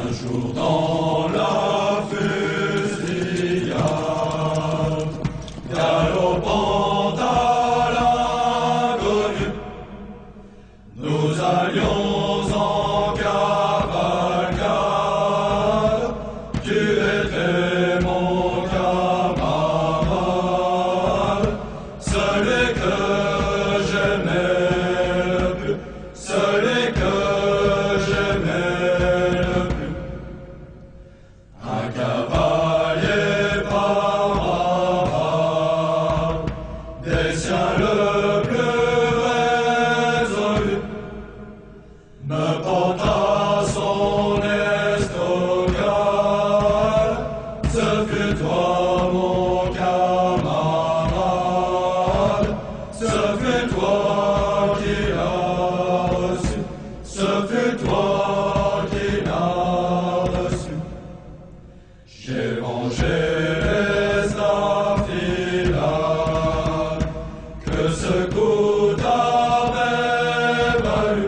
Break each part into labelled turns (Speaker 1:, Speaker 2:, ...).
Speaker 1: Un jour dans la fusillade, galopant à l'agonie, nous allions en cavalcade. Tu étais mon camarade, celui que j'aimais le plus, celui que j'aimais le plus. Un cavalier parade, des siens le plus résolu, me porta son estocade. Ce fut toi mon camarade, ce fut toi qui l'as reçu, ce fut toi qui l'as reçu. J'ai vengé les affilades que ce coup t'avait valu,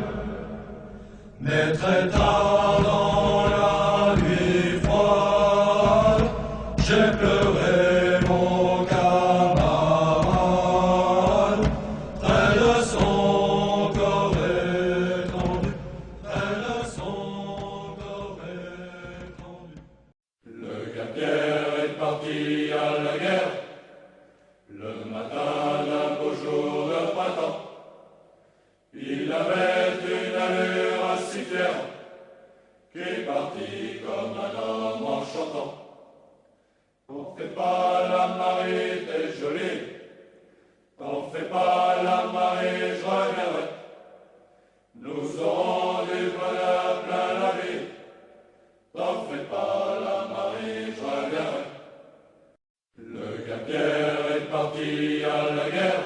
Speaker 1: mais très tard dans la nuit froide, j'ai pleuré mon camarade, près de son corps étendu, près de son corps étendu. Le Cap-Pierre est parti à la guerre, le matin d'un beau jour de printemps. Il avait une allure assez fière, qu'il partit comme un homme en chantant. T'en fais pas, la Marie, t'es jolie, t'en fais pas, la Marie, je reviendrai. Nous aurons du bonheur plein la vie, t'en fais pas, la Marie, je reviendrai. Le Cap-Pierre est parti à la guerre,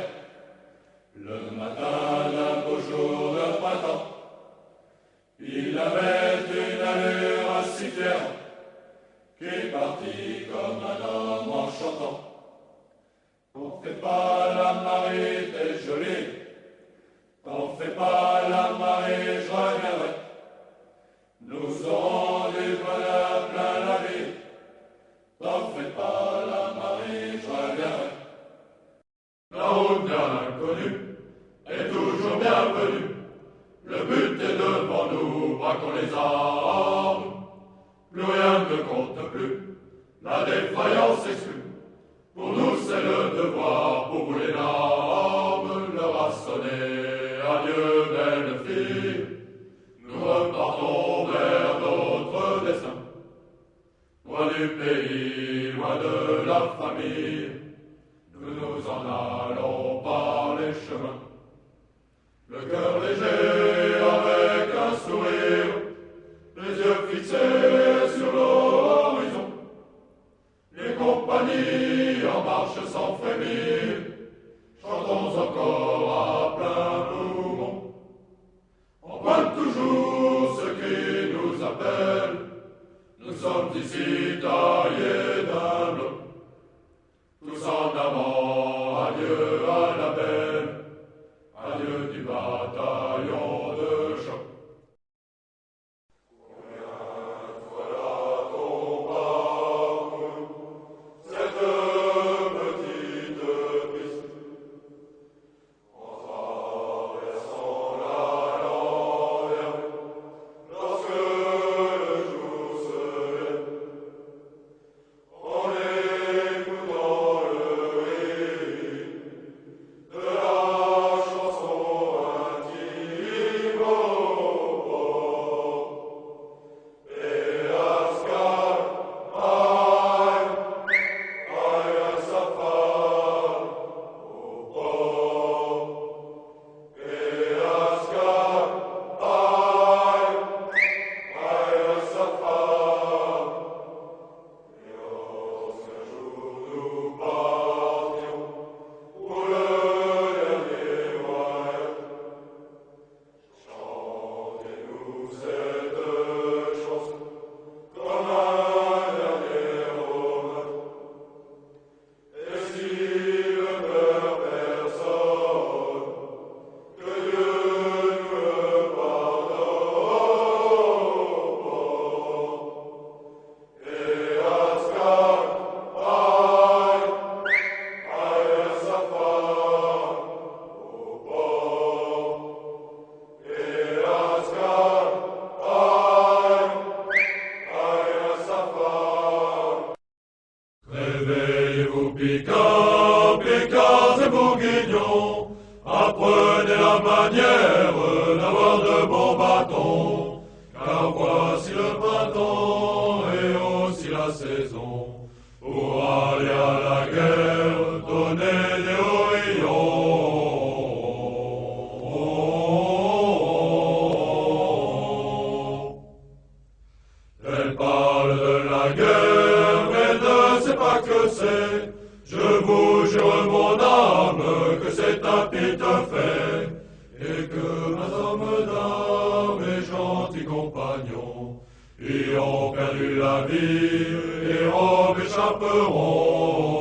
Speaker 1: le matin d'un beau jour de printemps. Il avait une allure assez fière, qu'il partit comme un homme en chantant. T'en fais pas, la Marie, t'es jolie, t'en fais pas, la Marie, je reviendrai. Nous aurons du bonheur plein la vie, t'en fais pas, la Marie, je reviendrai. La route vers l'inconnu est toujours bienvenue. Le but est devant nous, braquons les armes. Plus rien ne compte plus, la défaillance exclue. Pour nous c'est le devoir, pour vous les larmes. L'heure a sonné, adieu belle fille. Nous repartons vers notre destin. Loin du pays, loin de la famille, nous nous en allons par les chemins. Le cœur léger avec un sourire, les yeux fixés sur l'horizon. Les compagnies en marche sans frémir, chantons encore à plein poumon. On pointe toujours ce qui nous appelle, nous sommes ici taillés d'un bloc. Tous en avant, adieu à la belle, adieu du bataillon de choc. Combien voilà ton parcours, cette petite piste, en traversant la Lanverne, lorsque le jour se lève, en écoutant le rythme Picards et bourguignons, apprenez la manière d'avoir de bons bâtons, car voici le printemps et aussi la saison, pour aller à la guerre, donner des haillons. Elle parle de la guerre, mais ne sait pas que c'est. Je vous jure mon âme que c'est un pite fait, et que ma dame et gentils compagnons y ont perdu la vie et en échapperont.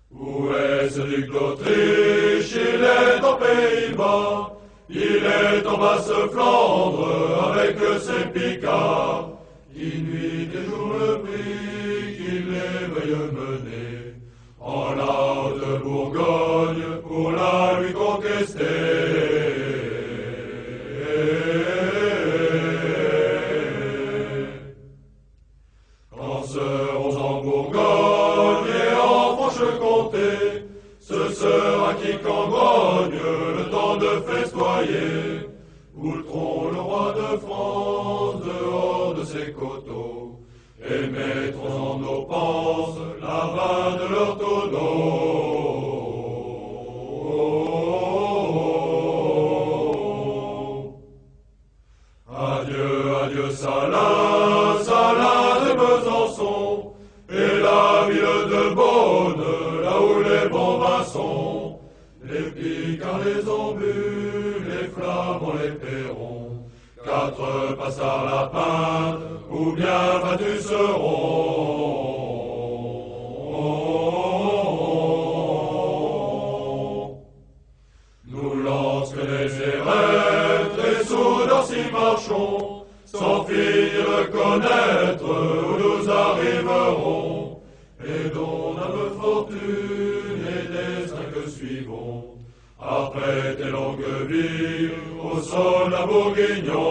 Speaker 1: Où est ce duc d'Autriche? Il est aux Pays-Bas. Il est en Basse-Flandre avec ses picards, qui nuit et jour le prix qu'il les veuille mener en la haute Bourgogne pour la lui conquester. Quand serons en Bourgogne et en Franche-Comté, ce sera qui qu'en grogne le temps de festoyer. Outrons le roi de France dehors de ses coteaux, et mettrons en nos panses la main de leurs tonneaux. Adieu, adieu, Salins, Salins de Besançon, et la ville de Beaune, là où les bons vins sont, les picards, les embus, les flamands, les perrons, quatre passards lapins, ou bien battus seront. Nous lorsque les érêtres et soudain si marchons, sans finir de connaître où nous arriverons, et dont âme fortune et destin que suivons, après tes longues vies au sol à bourguignon.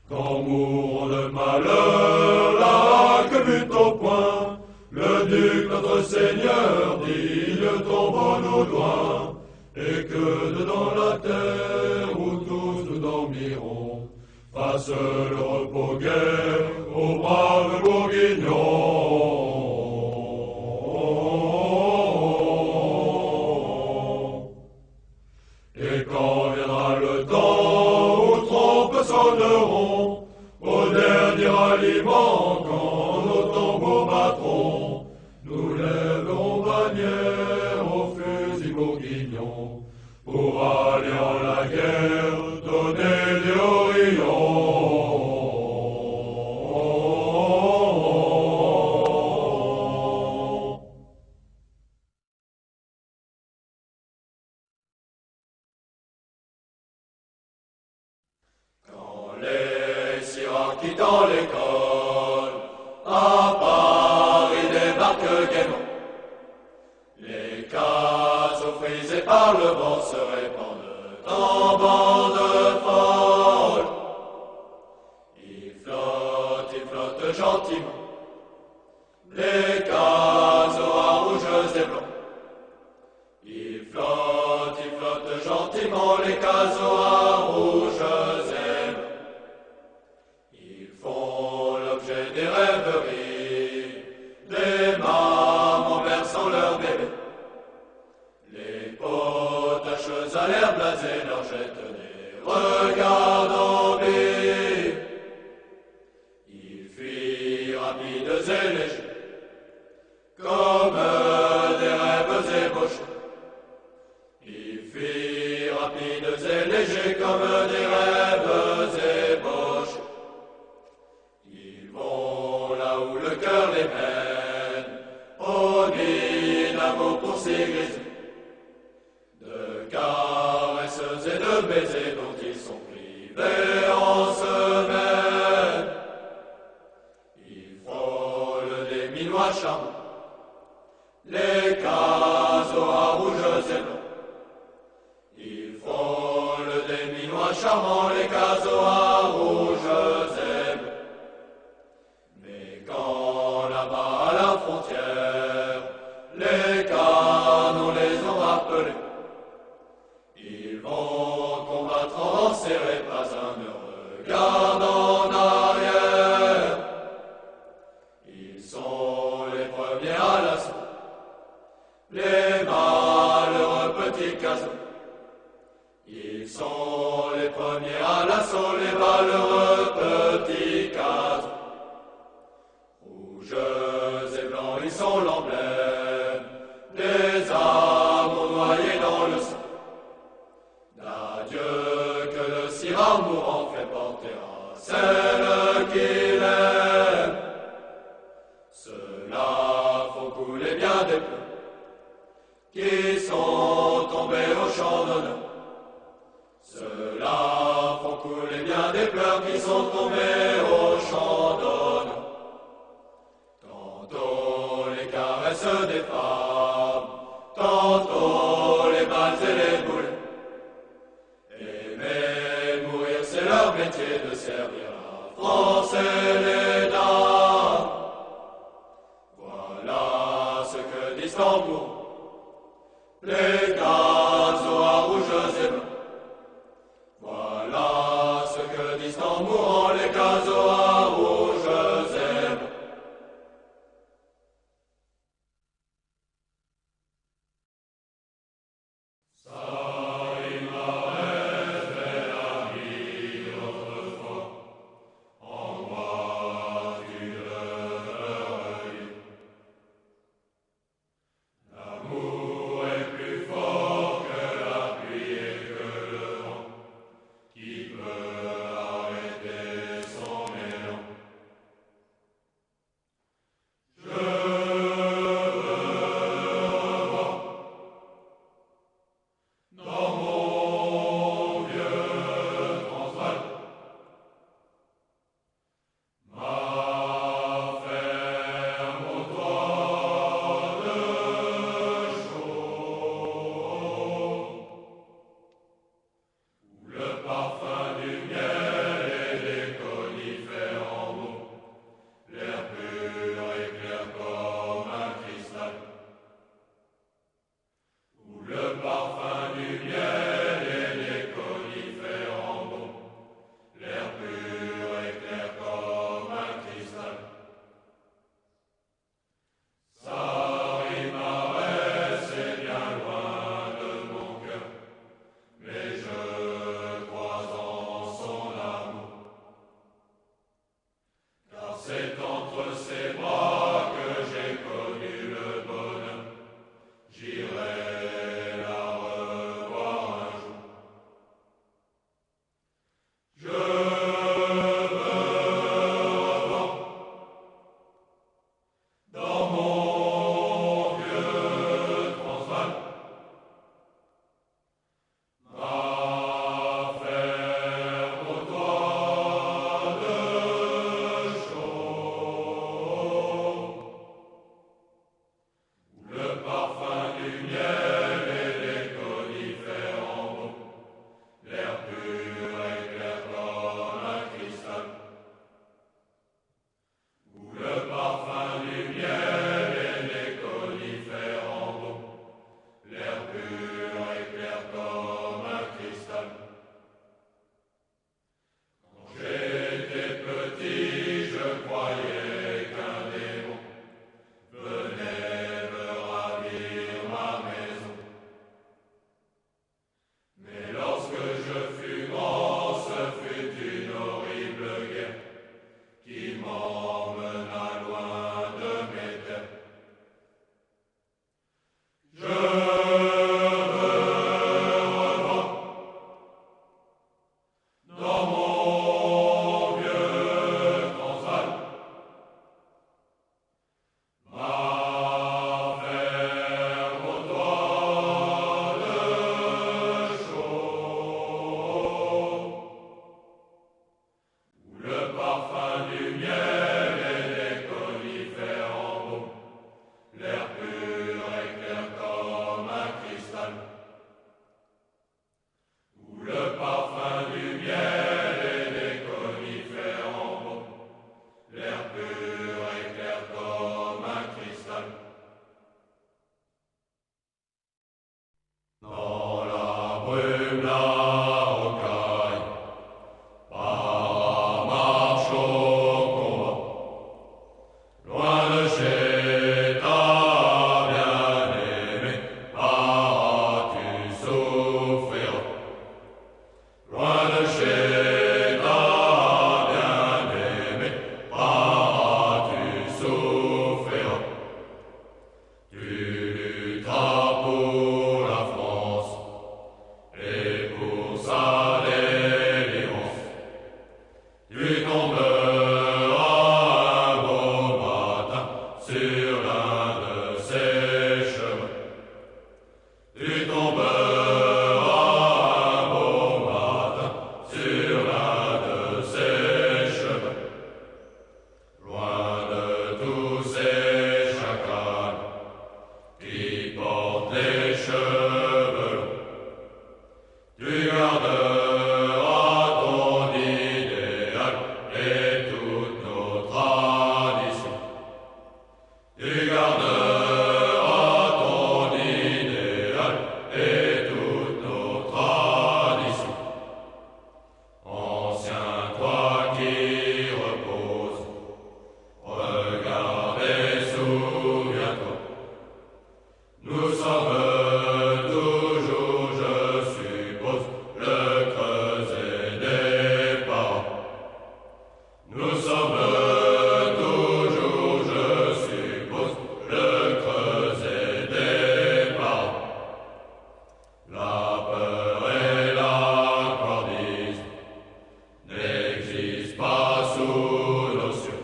Speaker 1: Quand mourront de malheur, la que but au point, le duc notre seigneur digne tombeau nous doit, et que dedans la terre où tous nous dormirons, fasse le repos guerre aux braves bourguignons. Et quand viendra le temps où trompes sonneront, au dernier aliment quand nos tambours battront, nous lèverons bannière aux fusils bourguignons, pour aller en la guerre, donner des haillons. Quand les sirens quittant l'école, à Paris débarquent gaiement, les cases frisées par le vent se répandent en bandes folles. Ils flottent gentiment, les casoars rouges et blancs. Ils flottent gentiment, les casoars rouges et blancs. Ils font l'objet des rêveries, des mamans berçant leurs bébés. Les potaches à l'air blasé leur jettent des regards d'envie. Ils fuient rapides et légers, comme des rêves ébauchés. Ils fuient rapides et légers, comme des rêves ébauchés. Ils vont là où le cœur les mène, aux nuits d'amour pour s'y griser, de caresses et de baisers dont ils sont privés en semaine. Ils frôlent des minois charmants, les casoars rouges et blancs. climat charmant, les casoars rouges et bleus. Mais quand là-bas à la frontière, les canons les ont rappelés, ils vont combattre en rang serré, pas un ne regarde en arrière. Ils sont les premiers à l'assaut, les malheureux petits casots. Ils sont les premiers à l'assaut, les malheureux petits casots. Rouges et blancs, ils sont l'emblème des amours noyés dans le sang. D'adieu que le sirah mourant fait porter à celle qu'il aime. Ceux-là font couler bien des pleurs qui sont tombés au champ d'honneur. Ceux-là font couler bien des pleurs qui sont tombés au champ d'honneur. Tantôt les caresses des femmes, tantôt les balles et les boulets. Aimer mourir, c'est leur métier de servir la France et les dames. Voilà ce que disent tambours, les casoars rouges et blancs. Voilà ce que disent en mourant les casoars rouges et blancs. brume la rocaille, pas marche au combat, loin de chez ta bien-aimée, tu souffriras, loin de chez ta bien-aimée, tu souffriras. Tu lutteras pour la France et pour sa délivrance. Tu tomberas un beau matin sur l'un de ses chemins. Tu tomberas un beau matin sur l'un de ses chemins. Loin de tous ces chacals qui portent les cheveux longs, tu garderas ton idéal et toutes nos traditions. Tu garderas ton idéal et toutes nos traditions. Ancien toi qui reposes, regarde et souviens-toi. Nous sommes toujours, je suppose, le creuset des parents. Nous sommes toujours, je suppose, le creuset des parents. La peur et la cordise n'existent pas sous nos cieux.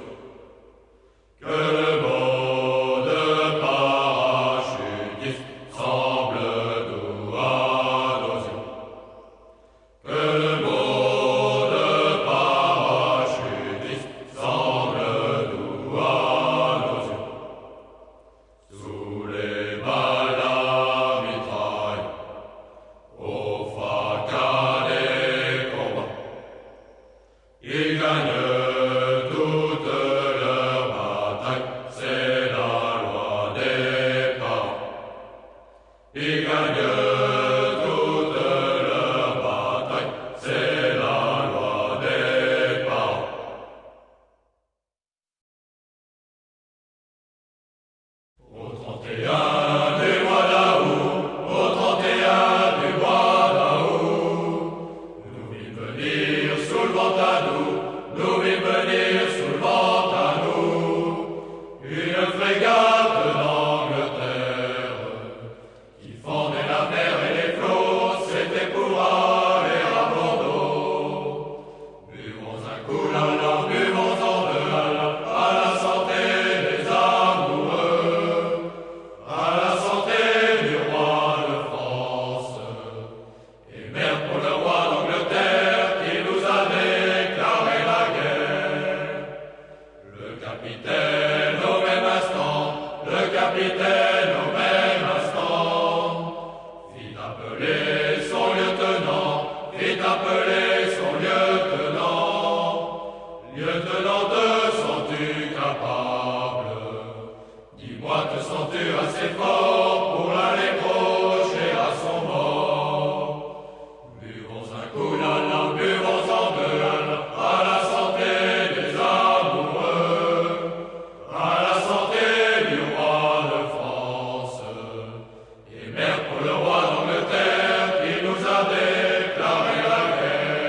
Speaker 1: Que le mot de parachutiste semble doux à nos yeux. Que le mot de parachutiste semble doux à nos yeux. Sous les balles à mitraille, au fracas des combats, ils gagnent toute leur bataille, c'est la loi des parents. Ils gagnent toute leur bataille, c'est la loi des parents. Au 31 du mois d'août, au 31 du mois d'août, nous vîmes venir sous le vent à nous vîmes venir sous le vent à nous, une frégate d'Angleterre qui fendait la mer et les flots, c'était pour aller à Bordeaux. Buvons un coup là, buvons-en deux là, à la santé des amoureux, à la santé du roi de France, et merde pour le roi d'Angleterre qui nous a déclaré la guerre. Le capitaine au même instant, le capitaine au même instant, fit appeler son lieutenant, fit appeler son lieutenant. Lieutenant, te sens-tu capable? Dis-moi, te sens-tu assez fort pour l'aller crocher à son bord? Buvons un coup là, buvons-en deux là, à la santé des amoureux, à la santé du roi de France, et merde pour le roi d'Angleterre qui nous a déclaré la guerre.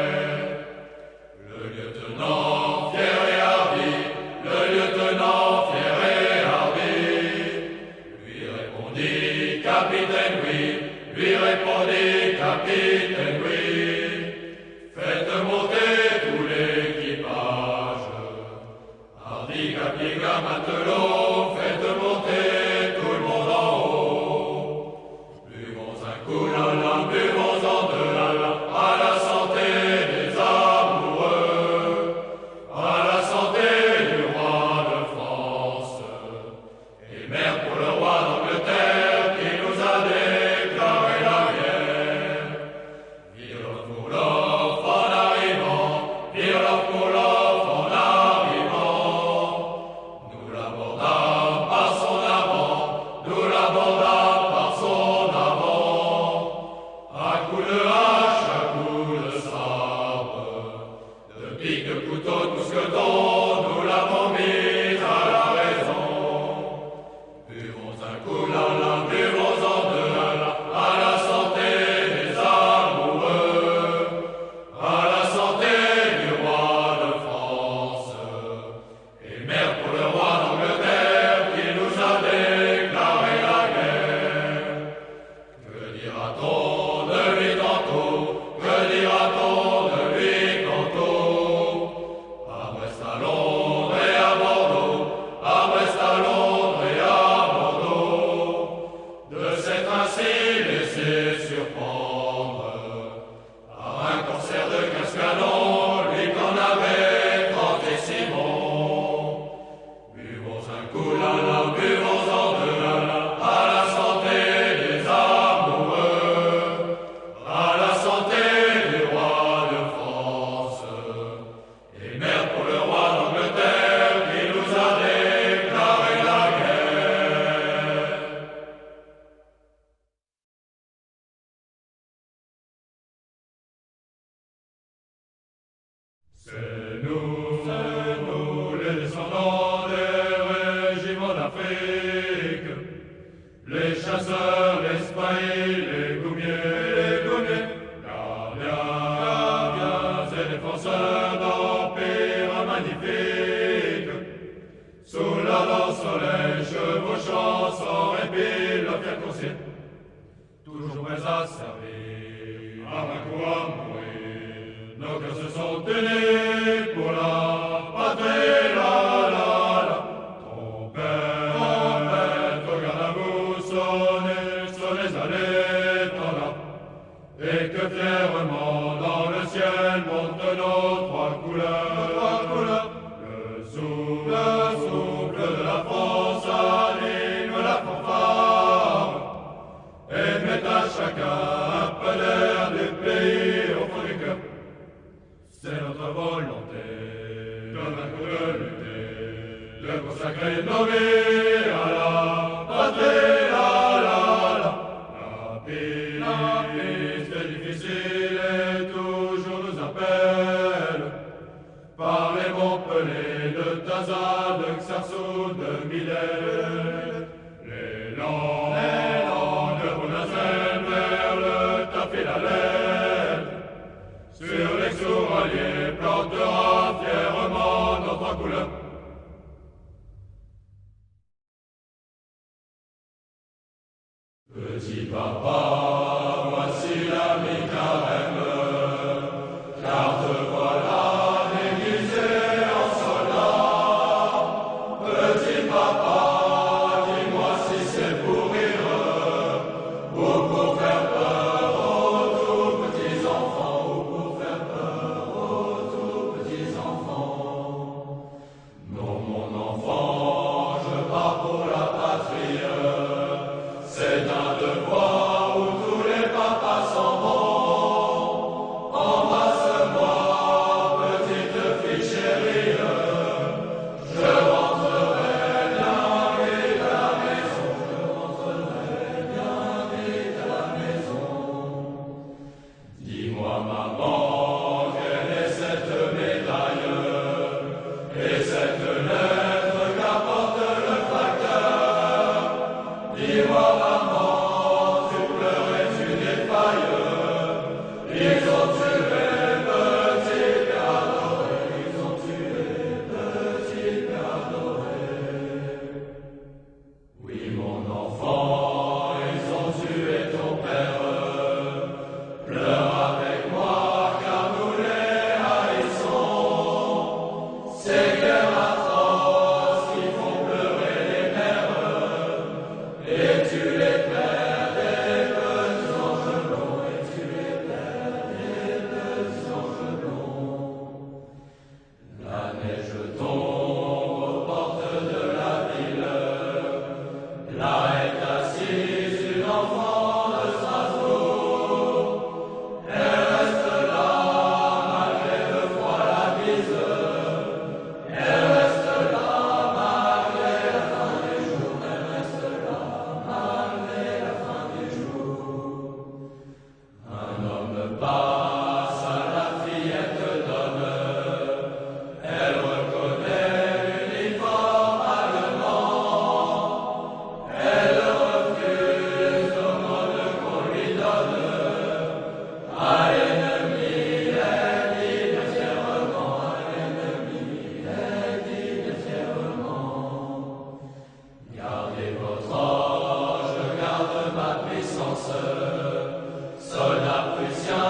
Speaker 1: c'est nous, les descendants des régiments d'Afrique, les chasseurs, les spahis, les goumiers, gardiens et défenseurs d'empires magnifiques, sous l'ardent soleil chevauchant sans répit leur fier coursier, toujours prêts à servir, à vaincu ou à mourir. Nos cœurs se sont unis pour la patrie, la. Trompette, regarde à vous sonnez à l'étendard, et que fièrement dans le ciel montent nos trois couleurs. Le souffle de la France anime la fanfare, et met à chacun un peu d'air du pays au fond du cœur. C'est notre volonté de vaincre, de lutter, de consacrer nos vies à la patrie, la. La piste est difficile et toujours nous appelle, par les Montpellier, de Taza, de Xarsou, de Millet, l'élan de Bonazel vers le tapis la lettre, sur les souraliers plantera fièrement nos trois couleurs. Petit papa, voici la mi-carême, car te voilà déguisé en soldat. Petit papa, dis-moi si c'est pour rire, ou pour faire peur aux tout petits enfants, ou pour faire peur aux tout petits enfants. Non, mon enfant, je pars pour la patrie. C'est un devoir où tous les papas s'en vont. Embrasse-moi, petite fille chérie. Je rentrerai bien vite à la maison. Je rentrerai bien vite à la maison. Dis-moi, maman, quelle est cette médaille et cette lettre qu'apporte le facteur? Dis-moi, maman, tu pleures et tu défailles. Ils ont tué petit père adoré. Ils ont tué petit père adoré. Oui, mon enfant, ils ont tué ton père. Pleure avec moi, car nous les haïssons. Ces guerres atroces qui font pleurer les mères. Et tu les perds des petits anges blonds, et tu les perds des petits anges blonds. La neige tombe aux portes de la ville, là est assise une enfant de Strasbourg. Elle reste là malgré le froid, la bise. Elle reste là malgré la fin des jours. Elle reste là malgré la fin des jours. Un homme passe, à la fillette donne. Elle reconnaît l'uniforme allemand. Elle refuse l'aumône qu'on lui donne. À l'ennemi, elle dit bien fièrement. À l'ennemi, elle dit bien fièrement. Gardez votre ange, garde ma puissance. Soldat prussien,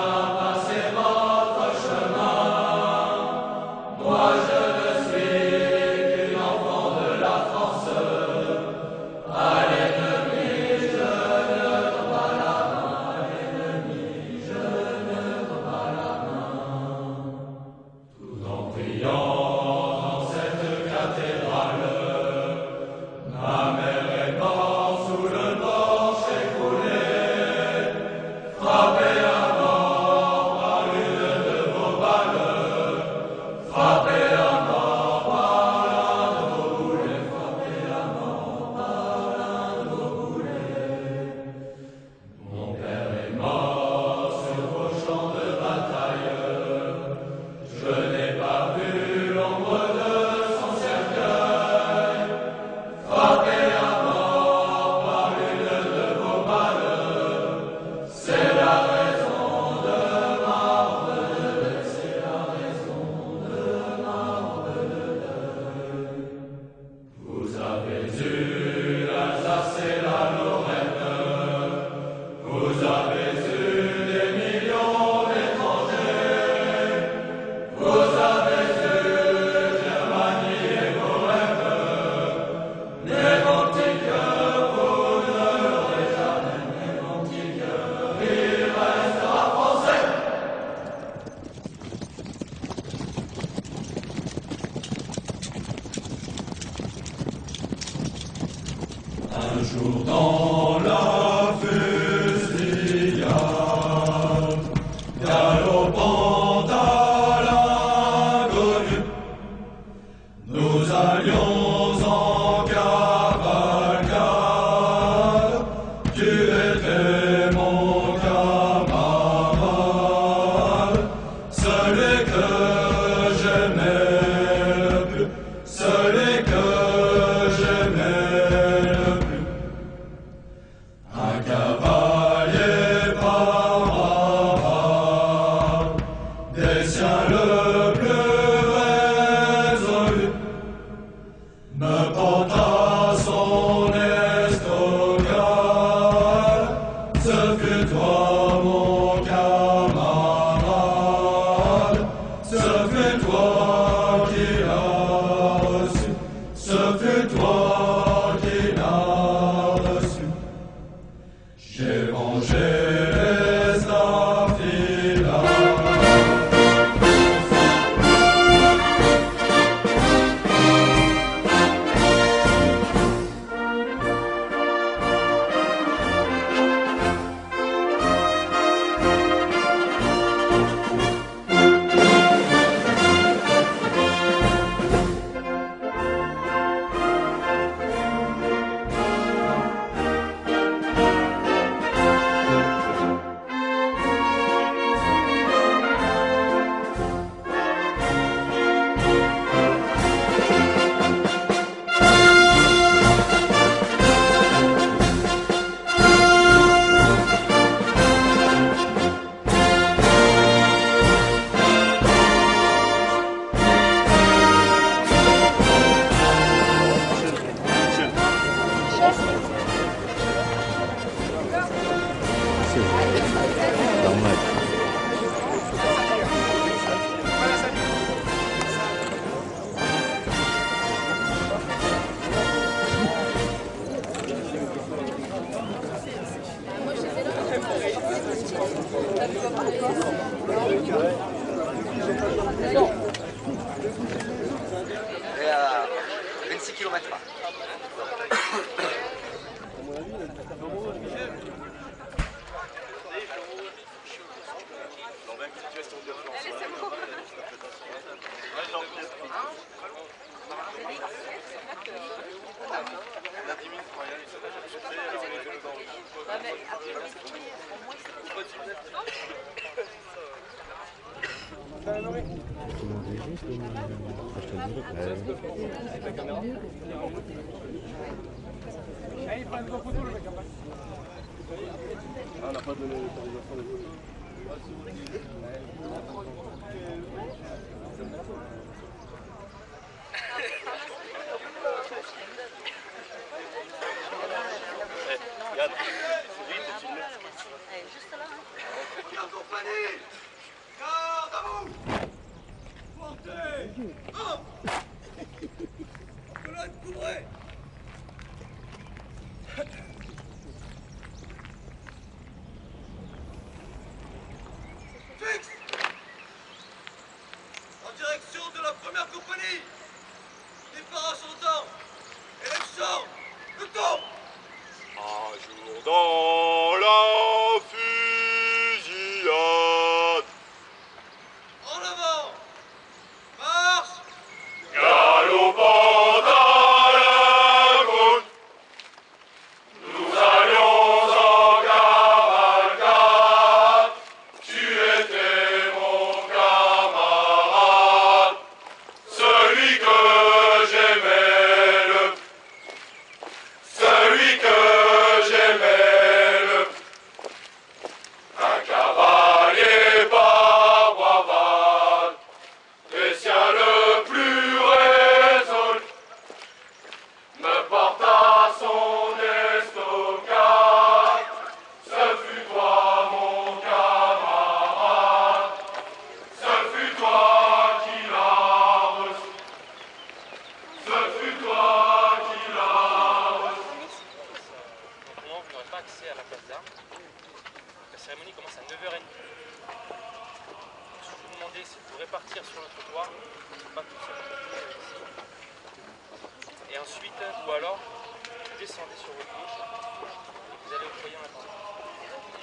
Speaker 2: Et à 26 km/h.
Speaker 3: On n'a pas donné l'autorisation de photo. Regarde, c'est lui, c'est filmé.
Speaker 4: Juste là.
Speaker 1: Compagnie, garde à vous. Montez. Hop. Colonne, couvrez. Fixe. En direction de la première compagnie. Départ à son temps. Élection. Le temps.
Speaker 3: Un jour dans la fusillade.
Speaker 1: En avant. Marche.
Speaker 3: Galopant à la côte, nous allions en cavalcade. Tu étais mon camarade, celui que j'aimais celui que j'aimais un cavalier par bravade, les siens le plus résolu, me porta son estocade. Ce fut toi mon camarade, ce fut toi qui l'as reçu, ce fut toi qui l'as reçu.
Speaker 5: Donc moi, vous n'aurez pas accès à la place d'armes. La cérémonie commence à 9h30. Ce que je vous demandais, c'est de vous répartir sur le trottoir, pas tout seul ici. Et ensuite, ou alors, vous descendez sur votre gauche et vous allez au foyer en attendant. Et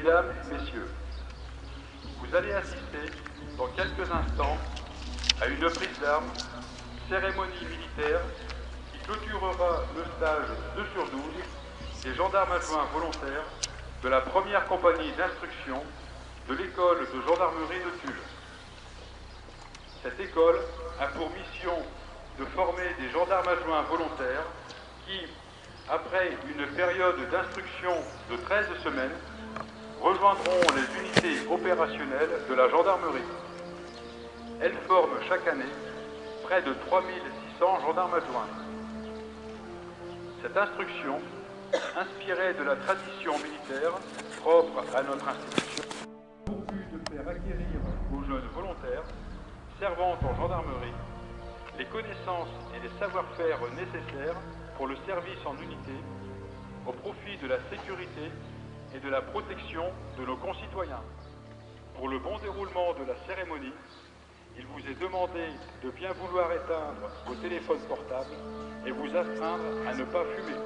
Speaker 4: Mesdames, Messieurs, vous allez assister dans quelques instants à une prise d'armes, cérémonie militaire qui clôturera le stage 2 sur 12 des gendarmes adjoints volontaires de la première compagnie d'instruction de l'école de gendarmerie de Tulle. Cette école a pour mission de former des gendarmes adjoints volontaires qui, après une période d'instruction de 13 semaines, rejoindront les unités opérationnelles de la gendarmerie. Elles forment chaque année près de 3600 gendarmes adjoints. Cette instruction, inspirée de la tradition militaire propre à notre institution, a pour but de faire acquérir aux jeunes volontaires servant en gendarmerie les connaissances et les savoir-faire nécessaires pour le service en unité au profit de la sécurité et de la protection de nos concitoyens. Pour le bon déroulement de la cérémonie, il vous est demandé de bien vouloir éteindre vos téléphones portables et vous astreindre à ne pas fumer.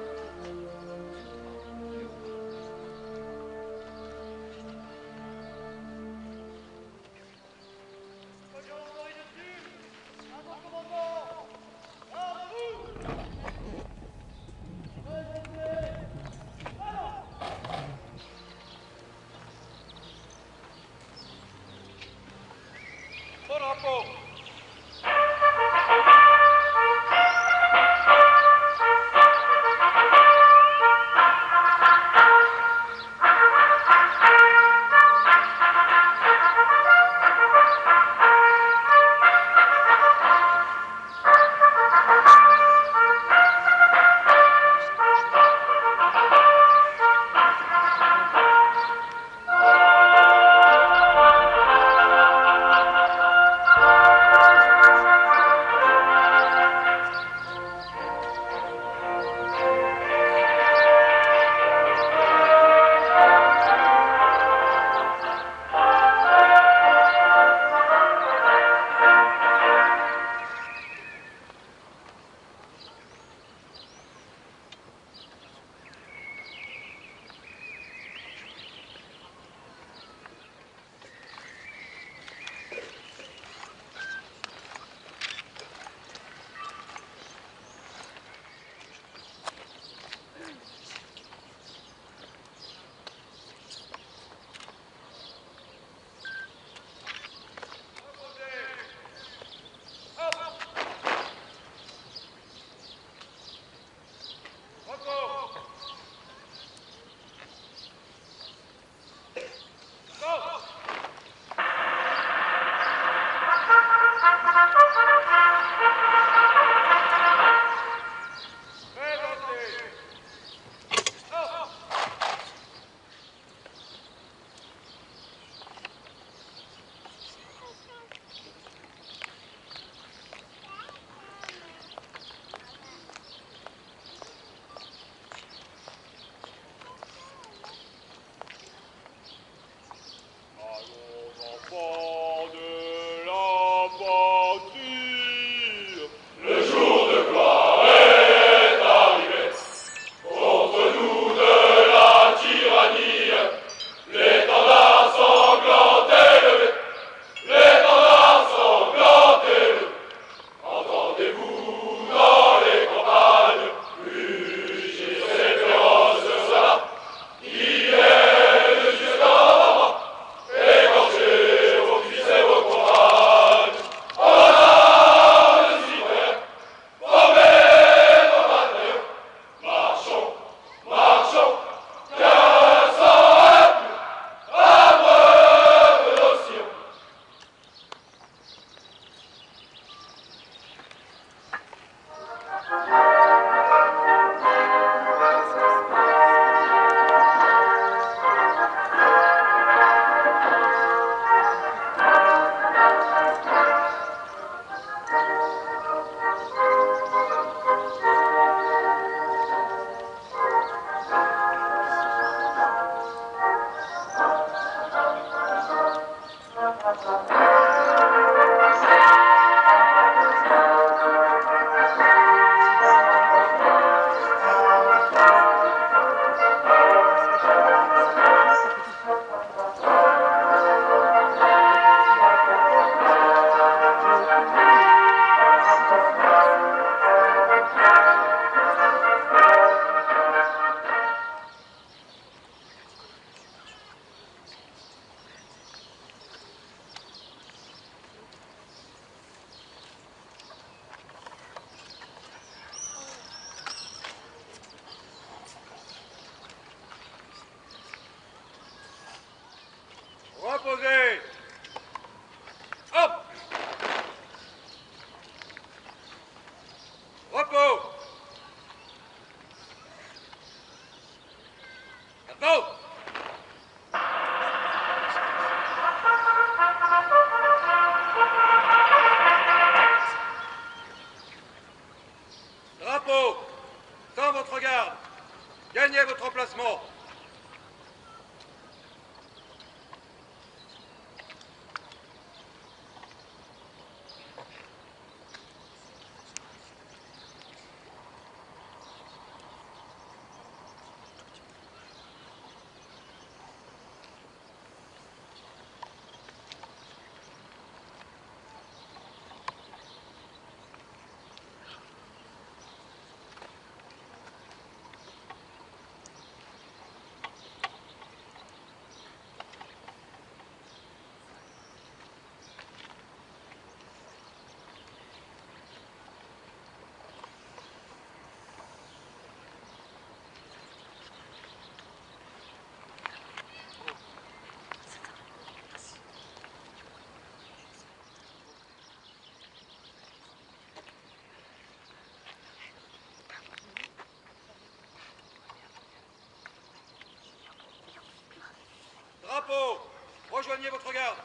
Speaker 1: rejoignez votre garde.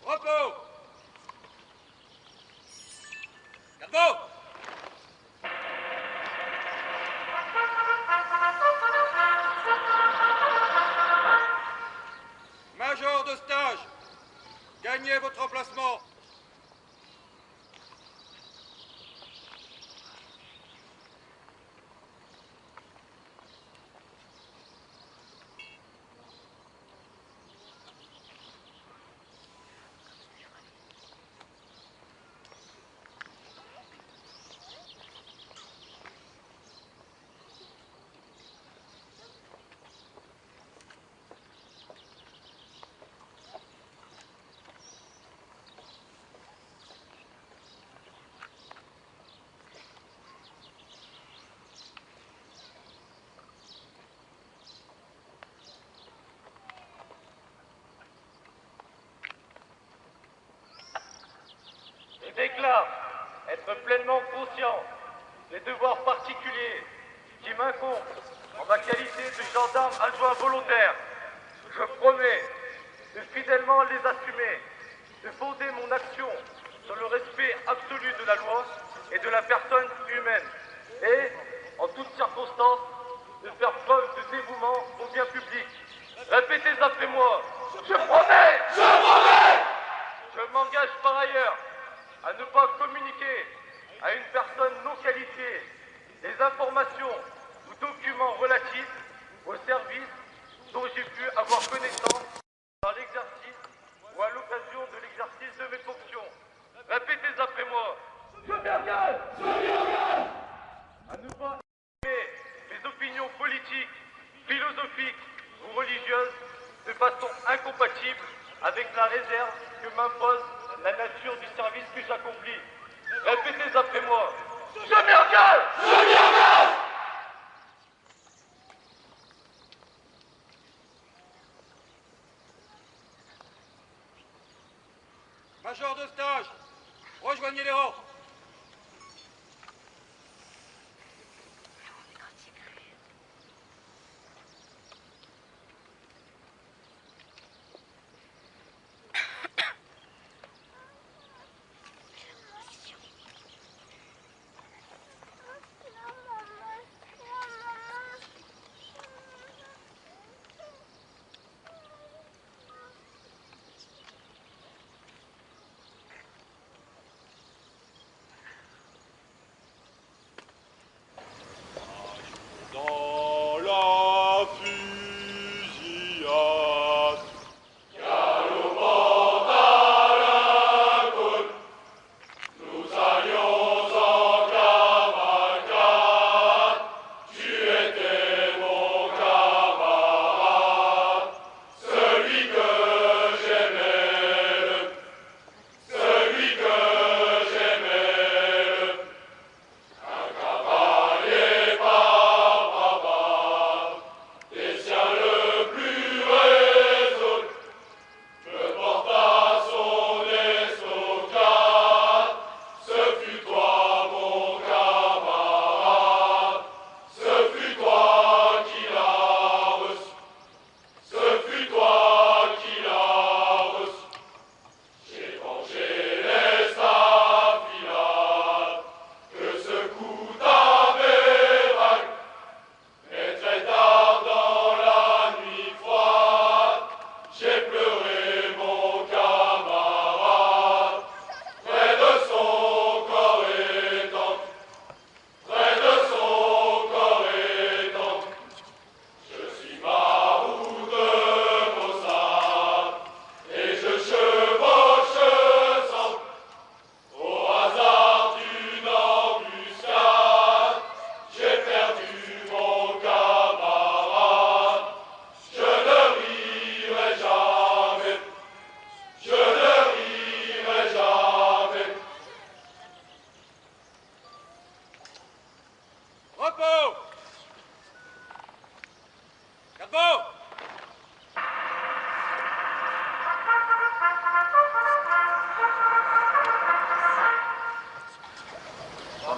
Speaker 1: Repos. Garde-vous. Major de stage, gagnez votre emplacement.
Speaker 3: Je déclare être pleinement conscient des devoirs particuliers qui m'incombent en ma qualité de gendarme adjoint volontaire. Je promets de fidèlement les assumer, de fonder mon action sur le respect absolu de la loi et de la personne humaine, et, en toutes circonstances, de faire preuve de dévouement au bien public. Répétez après moi. Je promets. Je promets. Je m'engage par ailleurs à ne pas communiquer à une personne non qualifiée des informations ou documents relatifs au service dont j'ai pu avoir connaissance dans l'exercice ou à l'occasion de l'exercice de mes fonctions. Répétez après moi. Je m'engage. Je m'engage à ne pas exprimer mes opinions politiques, philosophiques ou religieuses de façon incompatible avec la réserve que m'impose la nature du service que j'accomplis. Répétez après moi. Je m'engage. Je m'engage.
Speaker 1: Major de stage, rejoignez les rangs.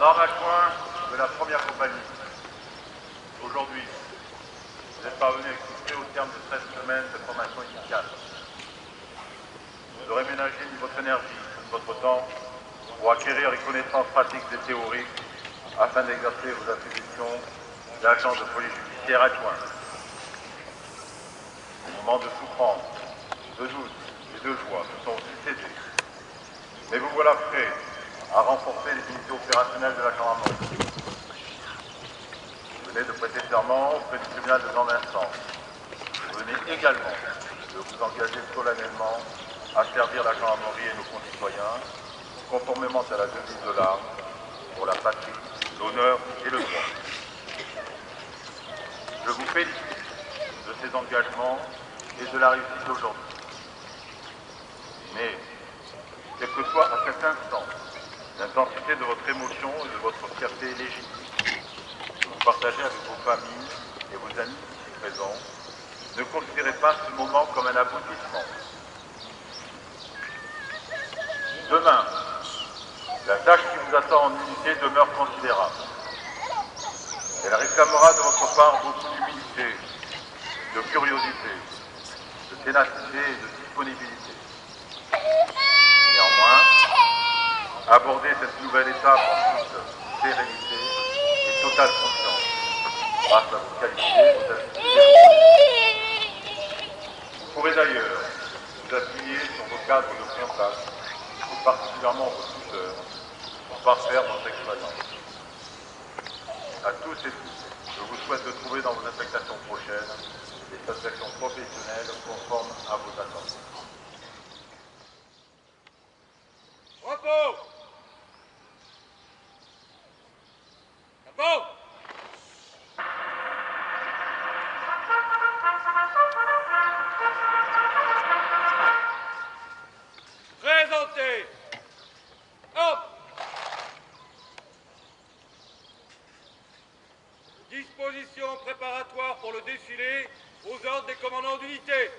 Speaker 4: En armes à coin de la première compagnie. Aujourd'hui, vous êtes parvenu à exécuter au terme de 13 semaines de formation initiale. Vous aurez ménagé votre énergie, votre temps, pour acquérir les connaissances pratiques et théoriques afin d'exercer vos attributions d'agent de police judiciaire adjoint. Les moments de souffrance, de doute et de joie se sont succédés. Mais vous voilà prêts à renforcer les unités opérationnelles de la gendarmerie. Vous venez de prêter serment auprès du tribunal de grande instance. Vous venez également de vous engager solennellement à servir la gendarmerie et nos concitoyens, conformément à la devise de l'arme, pour la patrie, l'honneur et le droit. Je vous félicite de ces engagements et de la réussite d'aujourd'hui. Mais, quel que soit à cet instant l'intensité de votre émotion et de votre fierté légitime, que vous partagez avec vos familles et vos amis ici présents, ne considérez pas ce moment comme un aboutissement. Demain, la tâche qui vous attend en unité demeure considérable. Elle réclamera de votre part beaucoup d'humilité, de curiosité, de ténacité et de disponibilité. Néanmoins, abordez cette nouvelle étape en toute sérénité et totale confiance, grâce à vos qualités, vos aptitudes. Vous pourrez d'ailleurs vous appuyer sur vos cadres de contact, et particulièrement vos tuteurs, pour parfaire votre expérience. À tous et toutes, je vous souhaite de trouver dans vos affectations prochaines des satisfactions professionnelles conformes à vos attentes.
Speaker 3: Repos! Repos! Présentez! Hop! Disposition préparatoire pour le défilé aux ordres des commandants d'unité.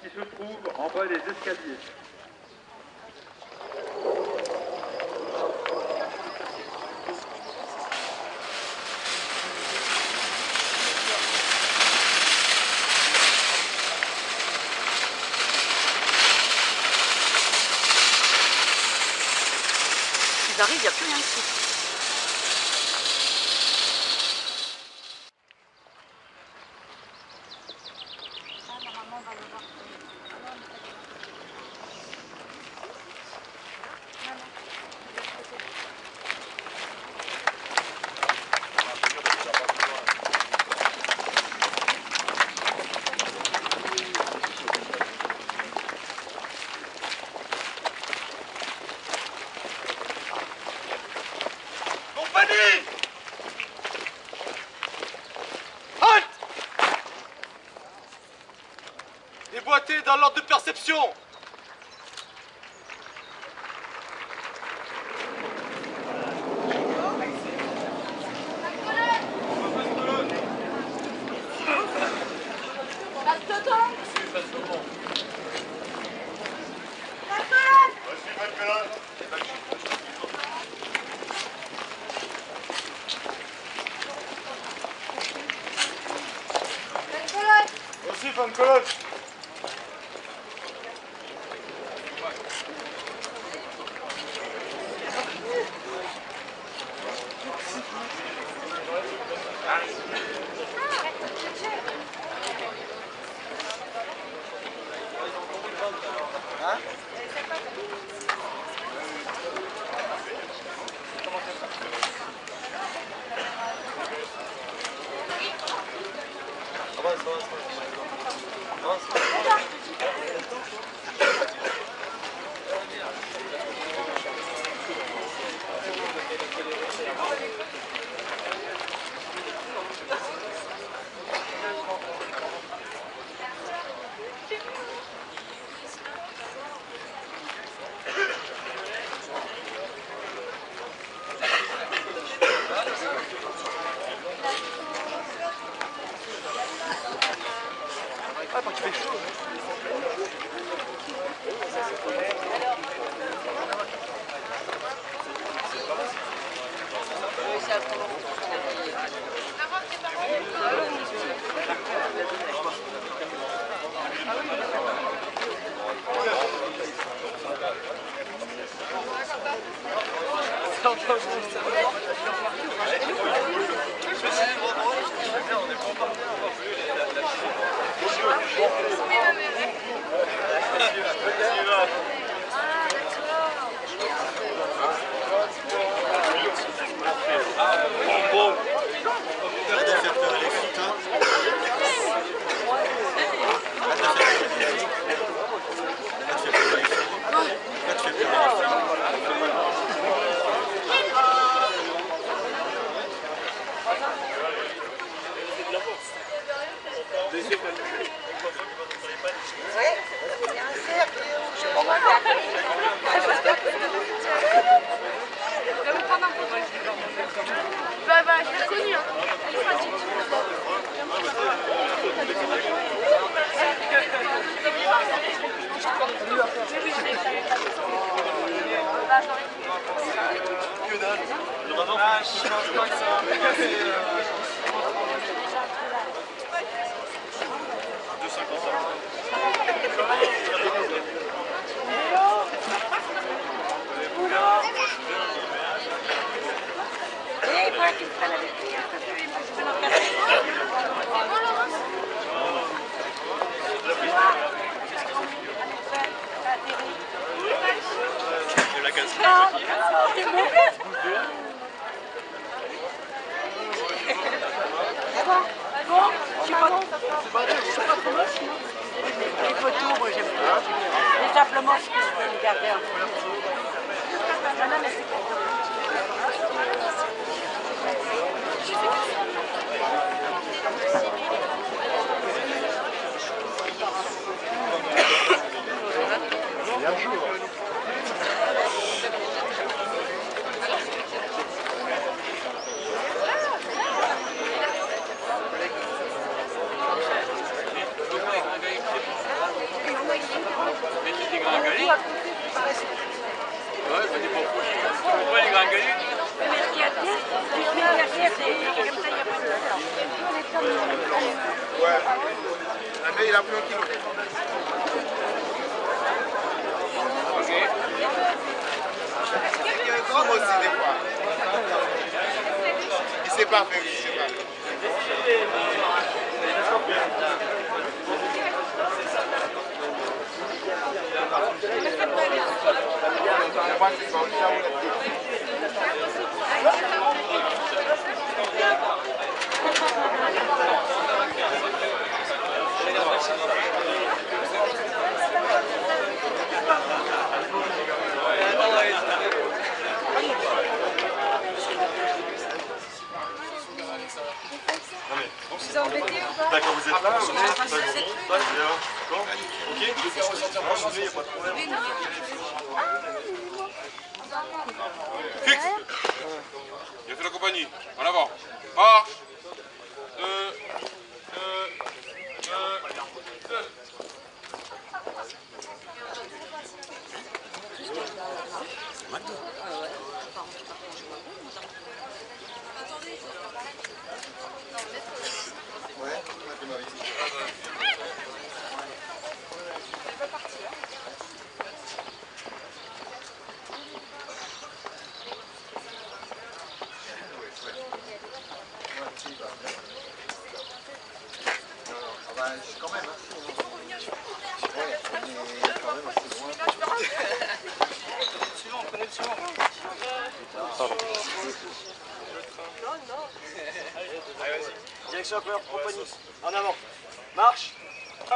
Speaker 4: Qui se trouve en bas des escaliers.
Speaker 6: Ils arrivent, il n'y a plus rien ici.
Speaker 3: Déboîté dans l'ordre de perception.
Speaker 1: Aussi, fan colosse.
Speaker 7: Bah, je l'ai reconnu, hein.
Speaker 3: Ah, je pense pas que ça va me casser.
Speaker 6: こうやっていったらですね。Bon, je suis pas trop moche, non? Les photos, moi j'aime pas. Mais simplement, je peux les garder un peu. Ah non, mais c'est pas grave.
Speaker 8: Ouais. Mais il a pris un kilo. Ok. Il y a un grand aussi des fois. Il sait pas faire, il sait pas.
Speaker 7: Vous embêtez ou pas?
Speaker 1: D'accord, vous êtes là, vous êtes d'accord. Ok, je vais faire ressortir mon sujet, il n'y a pas de problème. Fixe. Bien fait la compagnie. En avant. Marche. 2, 2, 2, 2.
Speaker 8: Quand même,
Speaker 5: Suivant, prenez le suivant. Allez, vas-y. Direction compagnie. En avant. Marche. 1,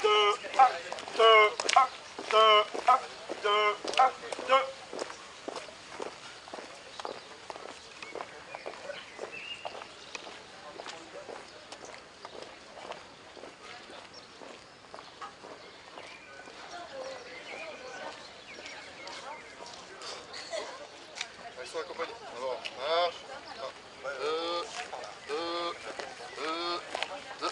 Speaker 5: 2, 1, 2, 1, 2, 1, 2, 1, 2.
Speaker 8: sur la compagnie. Alors, marche. 2, 2, 2, 2.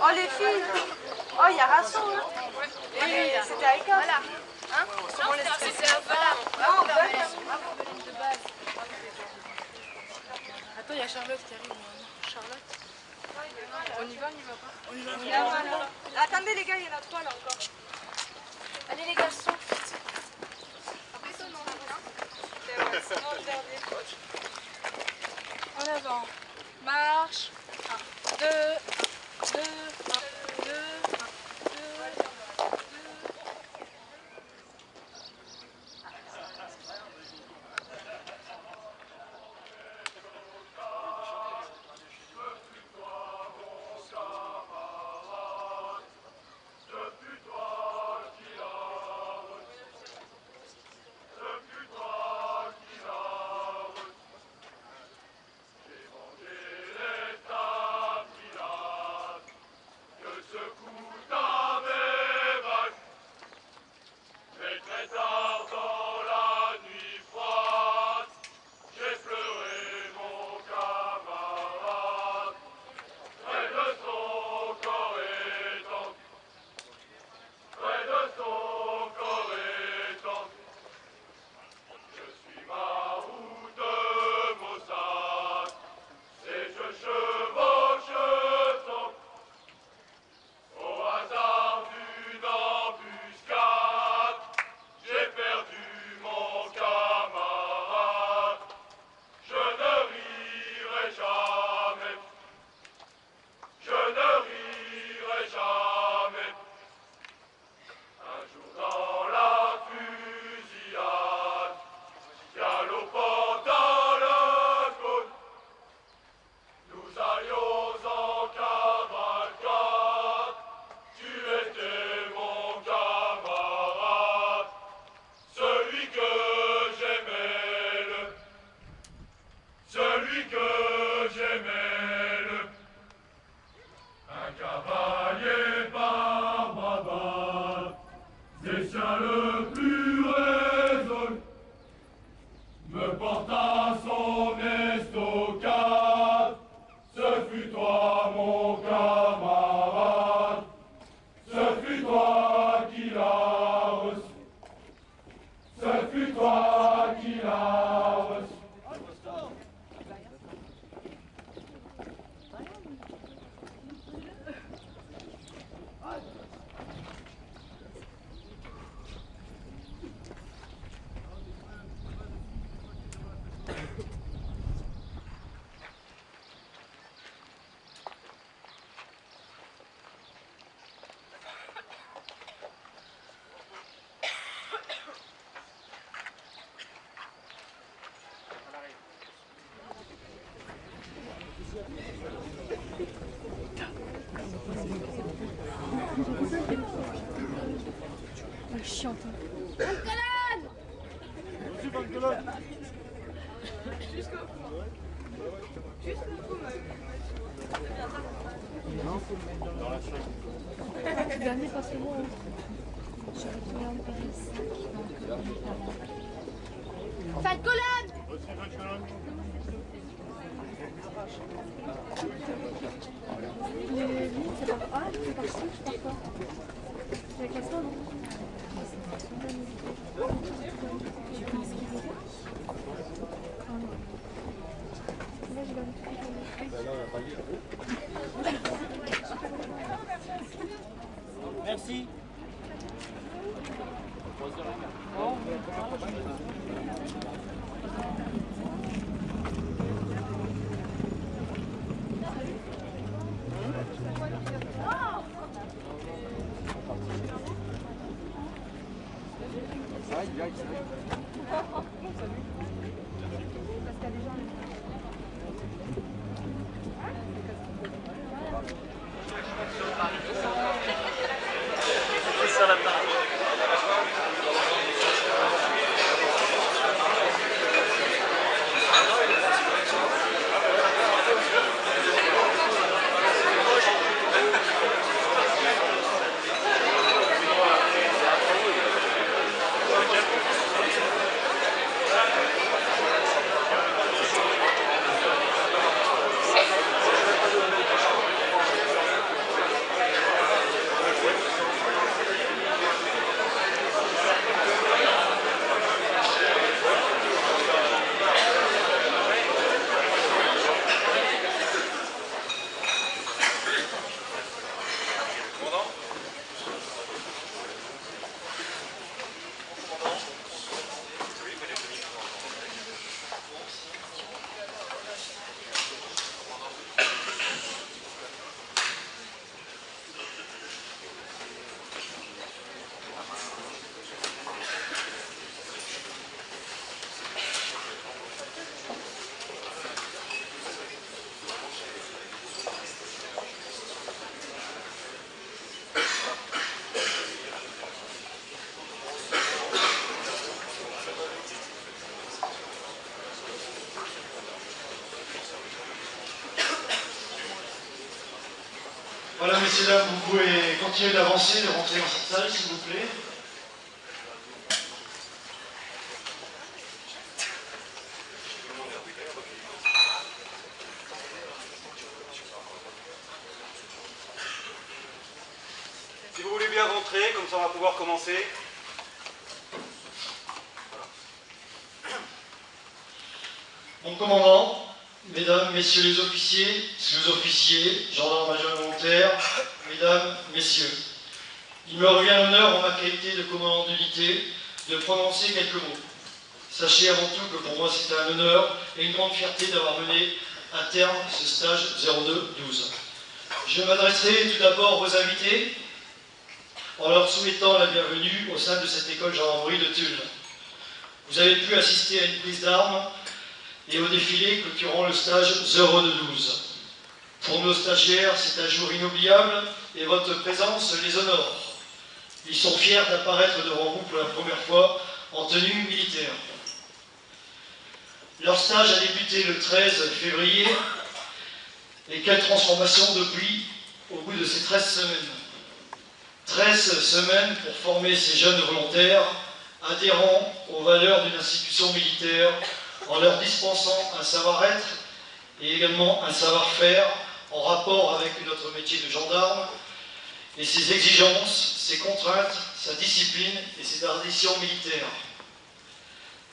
Speaker 7: Oh les filles. Oh il y a Rasso hein. Oui, c'était avec un. Voilà. Hein? C'était un peu là. Attends, il y a Charlotte qui arrive. Charlotte. On y va, on y va pas? On y va. Attendez les gars, il y en a 3 là encore. Allez les garçons. Après ça, on en avant. Marche. 1, 2, 1, 2, 1, 2, 1, 2, 1, 2. chiante. Le dernier passe le mot. Je regarde par les 5. Fat collab. Les lignes, c'est par A, c'est par C, c'est par quoi? C'est avec la non? Tu connais ce qu'il veut dire? Ah non. Là, j'ai pas vu.
Speaker 5: Merci.
Speaker 9: Voilà, messieurs, dames, vous pouvez continuer d'avancer, de rentrer dans cette salle, s'il vous plaît.
Speaker 10: Si vous voulez bien rentrer, comme ça on va pouvoir commencer.
Speaker 9: Mon commandant, mesdames, messieurs les officiers, sous-officiers, gendarmes majeurs volontaires, mesdames, messieurs, il me revient l'honneur en ma qualité de commandant d'unité de prononcer quelques mots. Sachez avant tout que pour moi c'est un honneur et une grande fierté d'avoir mené à terme ce stage 02-12. Je m'adresserai tout d'abord aux invités en leur souhaitant la bienvenue au sein de cette école gendarmerie de Tulle. Vous avez pu assister à une prise d'armes et au défilé clôturant le stage 02-12. Pour nos stagiaires, c'est un jour inoubliable et votre présence les honore. Ils sont fiers d'apparaître devant vous pour la première fois en tenue militaire. Leur stage a débuté le 13 février et quelle transformation depuis au bout de ces 13 semaines. 13 semaines pour former ces jeunes volontaires adhérents aux valeurs d'une institution militaire en leur dispensant un savoir-être et également un savoir-faire en rapport avec notre métier de gendarme et ses exigences, ses contraintes, sa discipline et ses traditions militaires.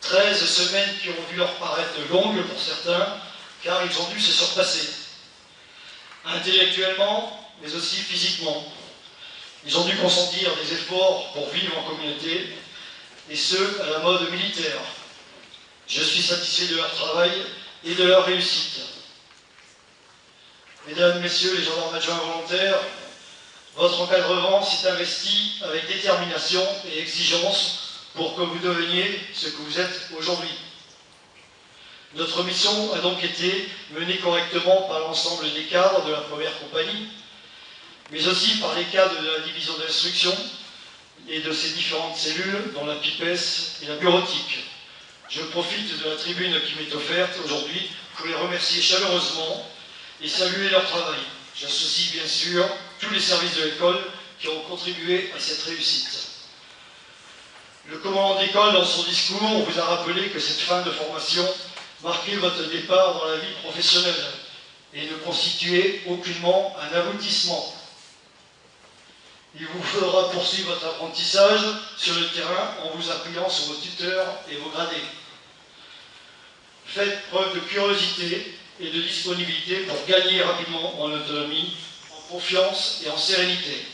Speaker 9: 13 semaines qui ont dû leur paraître longues pour certains, car ils ont dû se surpasser. Intellectuellement, mais aussi physiquement. Ils ont dû consentir des efforts pour vivre en communauté, et ce, à la mode militaire. Je suis satisfait de leur travail et de leur réussite. Mesdames, Messieurs les gendarmes adjoints volontaires, votre encadrement s'est investi avec détermination et exigence pour que vous deveniez ce que vous êtes aujourd'hui. Notre mission a donc été menée correctement par l'ensemble des cadres de la première compagnie, mais aussi par les cadres de la division d'instruction, et de ses différentes cellules, dont la pipesse et la bureautique. Je profite de la tribune qui m'est offerte aujourd'hui pour les remercier chaleureusement et saluer leur travail. J'associe bien sûr tous les services de l'école qui ont contribué à cette réussite. Le commandant d'école, dans son discours, vous a rappelé que cette fin de formation marquait votre départ dans la vie professionnelle et ne constituait aucunement un aboutissement. Il vous faudra poursuivre votre apprentissage sur le terrain en vous appuyant sur vos tuteurs et vos gradés. Faites preuve de curiosité et de disponibilité pour gagner rapidement en autonomie, en confiance et en sérénité.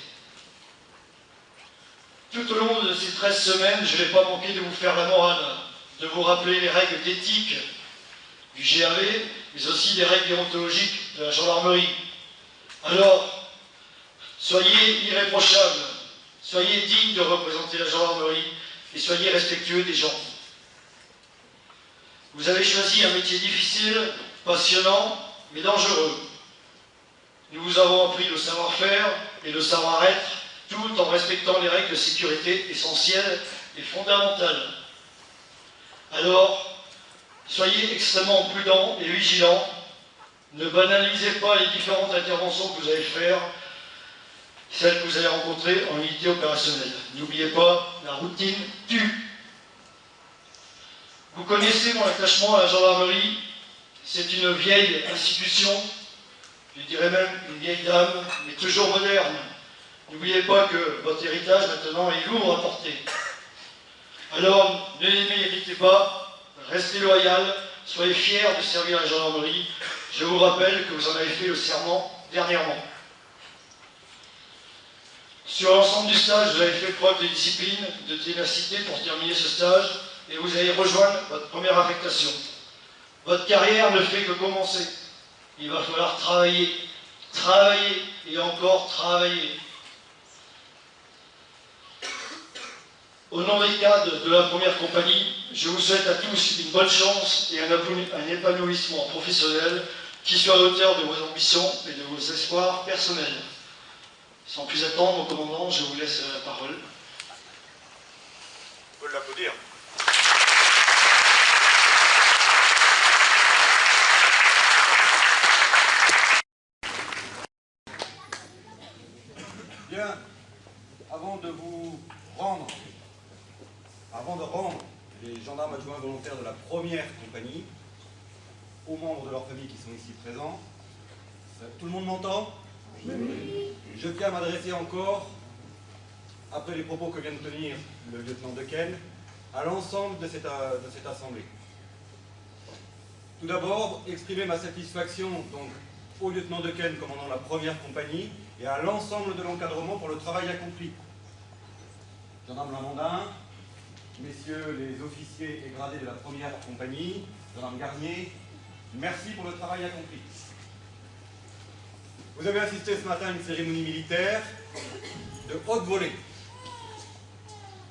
Speaker 9: Tout au long de ces 13 semaines, je n'ai pas manqué de vous faire la morale, de vous rappeler les règles d'éthique du GAV, mais aussi des règles déontologiques de la gendarmerie. Alors, soyez irréprochables, soyez dignes de représenter la gendarmerie et soyez respectueux des gens. Vous avez choisi un métier difficile, passionnant, mais dangereux. Nous vous avons appris le savoir-faire et le savoir-être, tout en respectant les règles de sécurité essentielles et fondamentales. Alors, soyez extrêmement prudents et vigilants. Ne banalisez pas les différentes interventions que vous allez faire, celles que vous allez rencontrer en unité opérationnelle. N'oubliez pas, la routine tue. Vous connaissez mon attachement à la gendarmerie. C'est une vieille institution, je dirais même une vieille dame, mais toujours moderne. N'oubliez pas que votre héritage maintenant est lourd à porter. Alors, ne les méritez pas, restez loyal, soyez fiers de servir la gendarmerie. Je vous rappelle que vous en avez fait le serment dernièrement. Sur l'ensemble du stage, vous avez fait preuve de discipline, de ténacité pour terminer ce stage et vous allez rejoindre votre première affectation. Votre carrière ne fait que commencer. Il va falloir travailler, travailler et encore travailler. Au nom des cadres de la première compagnie, je vous souhaite à tous une bonne chance et un épanouissement professionnel qui soit à hauteur de vos ambitions et de vos espoirs personnels. Sans plus attendre, mon commandant, je vous laisse la parole.
Speaker 10: On peut l'applaudir.
Speaker 11: Bien, avant de rendre les gendarmes adjoints volontaires de la première compagnie aux membres de leur famille qui sont ici présents, tout le monde m'entend ? Je tiens à m'adresser encore, après les propos que vient de tenir le lieutenant Dequesne, à l'ensemble de cette assemblée. Tout d'abord, exprimer ma satisfaction donc, au lieutenant Dequesne commandant la première compagnie et à l'ensemble de l'encadrement pour le travail accompli. Gendarme Lamondin, messieurs les officiers et gradés de la première compagnie, gendarme Garnier, merci pour le travail accompli. Vous avez assisté ce matin à une cérémonie militaire de haute volée.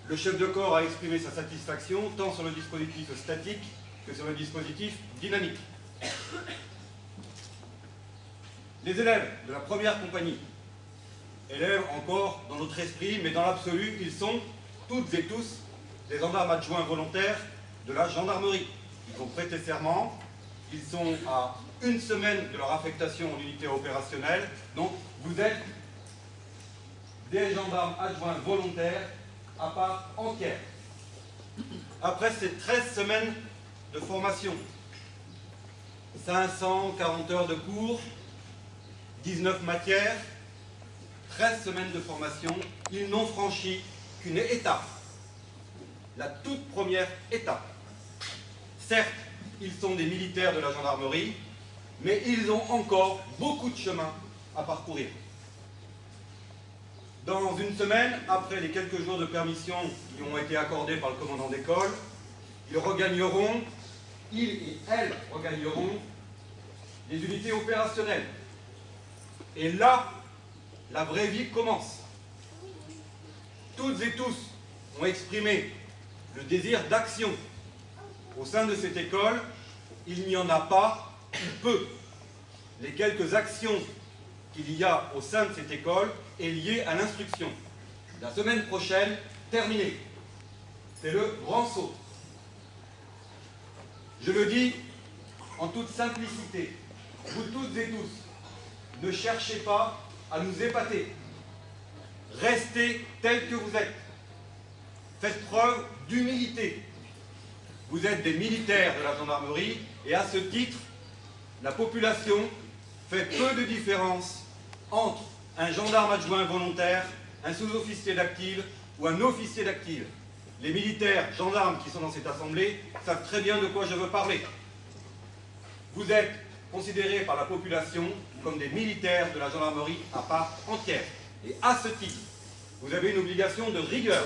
Speaker 11: Le chef de corps a exprimé sa satisfaction tant sur le dispositif statique que sur le dispositif dynamique. Les élèves de la première compagnie, élèves encore dans notre esprit, mais dans l'absolu, ils sont toutes et tous des gendarmes adjoints volontaires de la gendarmerie. Ils ont prêté serment, ils sont à une semaine de leur affectation en unité opérationnelle, donc vous êtes des gendarmes adjoints volontaires à part entière. Après ces 13 semaines de formation, 540 heures de cours, 19 matières, 13 semaines de formation, ils n'ont franchi qu'une étape, la toute première étape. Certes, ils sont des militaires de la gendarmerie, mais ils ont encore beaucoup de chemin à parcourir. Dans une semaine, après les quelques jours de permission qui ont été accordés par le commandant d'école, ils et elles regagneront les unités opérationnelles. Et là, la vraie vie commence. Toutes et tous ont exprimé le désir d'action. Au sein de cette école, il n'y en a pas, ou peu. Les quelques actions qu'il y a au sein de cette école est liée à l'instruction. La semaine prochaine, terminé. C'est le grand saut. Je le dis en toute simplicité, vous toutes et tous, ne cherchez pas à nous épater. Restez tels que vous êtes. Faites preuve d'humilité. Vous êtes des militaires de la gendarmerie et à ce titre, la population fait peu de différence entre un gendarme adjoint volontaire, un sous-officier d'active ou un officier d'active. Les militaires, gendarmes qui sont dans cette assemblée savent très bien de quoi je veux parler. Vous êtes considérés par la population comme des militaires de la gendarmerie à part entière. Et à ce titre, vous avez une obligation de rigueur,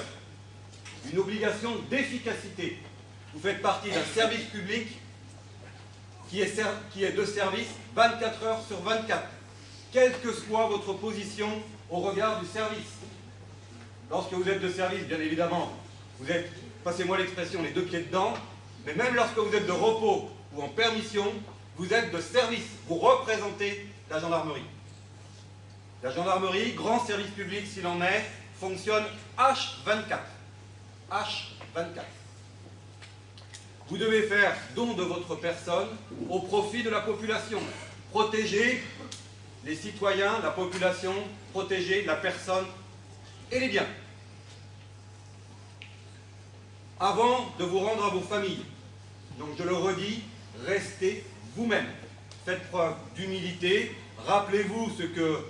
Speaker 11: une obligation d'efficacité. Vous faites partie d'un service public qui est de service 24 heures sur 24, quelle que soit votre position au regard du service. Lorsque vous êtes de service, bien évidemment, vous êtes, passez-moi l'expression, les deux pieds dedans, mais même lorsque vous êtes de repos ou en permission, vous êtes de service, vous représentez la gendarmerie. La gendarmerie, grand service public s'il en est, fonctionne H24. H24. Vous devez faire don de votre personne au profit de la population. Protéger les citoyens, la population, protéger la personne et les biens. Avant de vous rendre à vos familles, donc je le redis, restez vous-même. Faites preuve d'humilité. Rappelez-vous ce que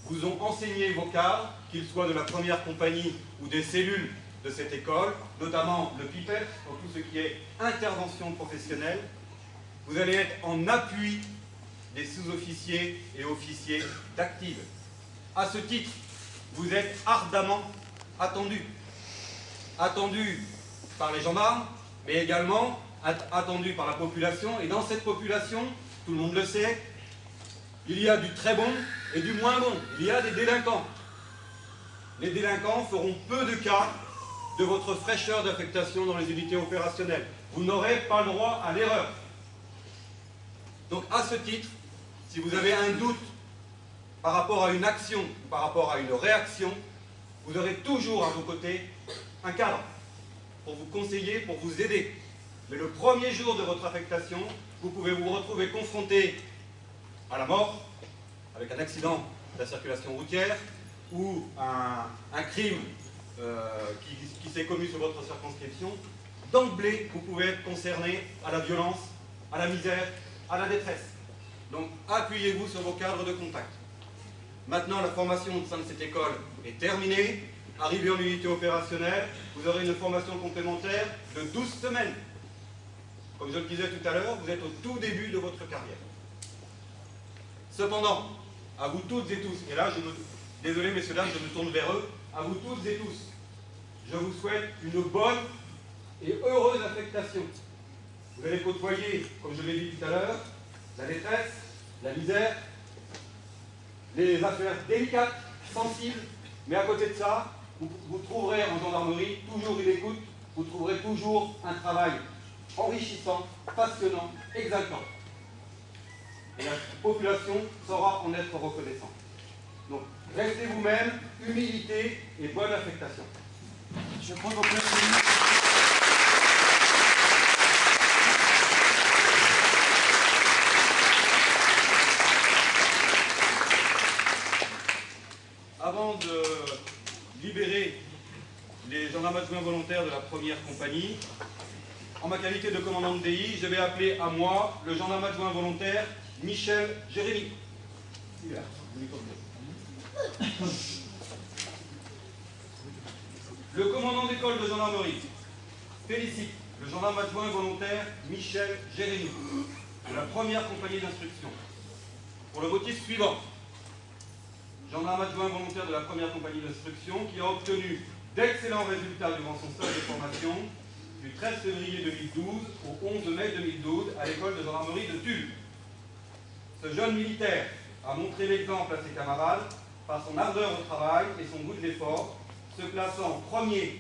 Speaker 11: vous ont enseigné vos cadres, qu'ils soient de la première compagnie ou des cellules de cette école, notamment le PIPEF, pour tout ce qui est intervention professionnelle. Vous allez être en appui des sous-officiers et officiers d'active. À ce titre, vous êtes ardemment attendus. Attendus par les gendarmes, mais également attendus par la population. Et dans cette population, tout le monde le sait, il y a du très bon et du moins bon. Il y a des délinquants. Les délinquants feront peu de cas de votre fraîcheur d'affectation dans les unités opérationnelles. Vous n'aurez pas le droit à l'erreur. Donc à ce titre, si vous avez un doute par rapport à une action ou par rapport à une réaction, vous aurez toujours à vos côtés un cadre pour vous conseiller, pour vous aider. Mais le premier jour de votre affectation, vous pouvez vous retrouver confronté à la mort, avec un accident de la circulation routière ou un crime qui s'est commis sur votre circonscription. D'emblée, vous pouvez être concerné à la violence, à la misère, à la détresse. Donc, appuyez-vous sur vos cadres de contact. Maintenant, la formation au sein de cette école est terminée. Arrivé en unité opérationnelle, vous aurez une formation complémentaire de 12 semaines. Comme je le disais tout à l'heure, vous êtes au tout début de votre carrière. Cependant, à vous toutes et tous, et là, désolé messieurs, dames, je me tourne vers eux, à vous toutes et tous, je vous souhaite une bonne et heureuse affectation. Vous allez côtoyer, comme je l'ai dit tout à l'heure, la détresse, la misère, les affaires délicates, sensibles, mais à côté de ça, vous trouverez en gendarmerie toujours une écoute, vous trouverez toujours un travail enrichissant, passionnant, exaltant. Et la population saura en être reconnaissante. Donc, restez vous-même, humilité et bonne affectation.
Speaker 9: Je prends vos places.
Speaker 11: Avant de libérer les gendarmes adjoints volontaires de la première compagnie, en ma qualité de commandant de DI, je vais appeler à moi le gendarme adjoint volontaire Michel Jérémy. Le commandant d'école de gendarmerie félicite le gendarme adjoint volontaire Michel Jérémy de la première compagnie d'instruction pour le motif suivant. Gendarme adjoint volontaire de la première compagnie d'instruction qui a obtenu d'excellents résultats durant son stage de formation du 13 février 2012 au 11 mai 2012 à l'école de gendarmerie de Tulle. Ce jeune militaire a montré l'exemple à ses camarades par son ardeur au travail et son goût de l'effort, se plaçant premier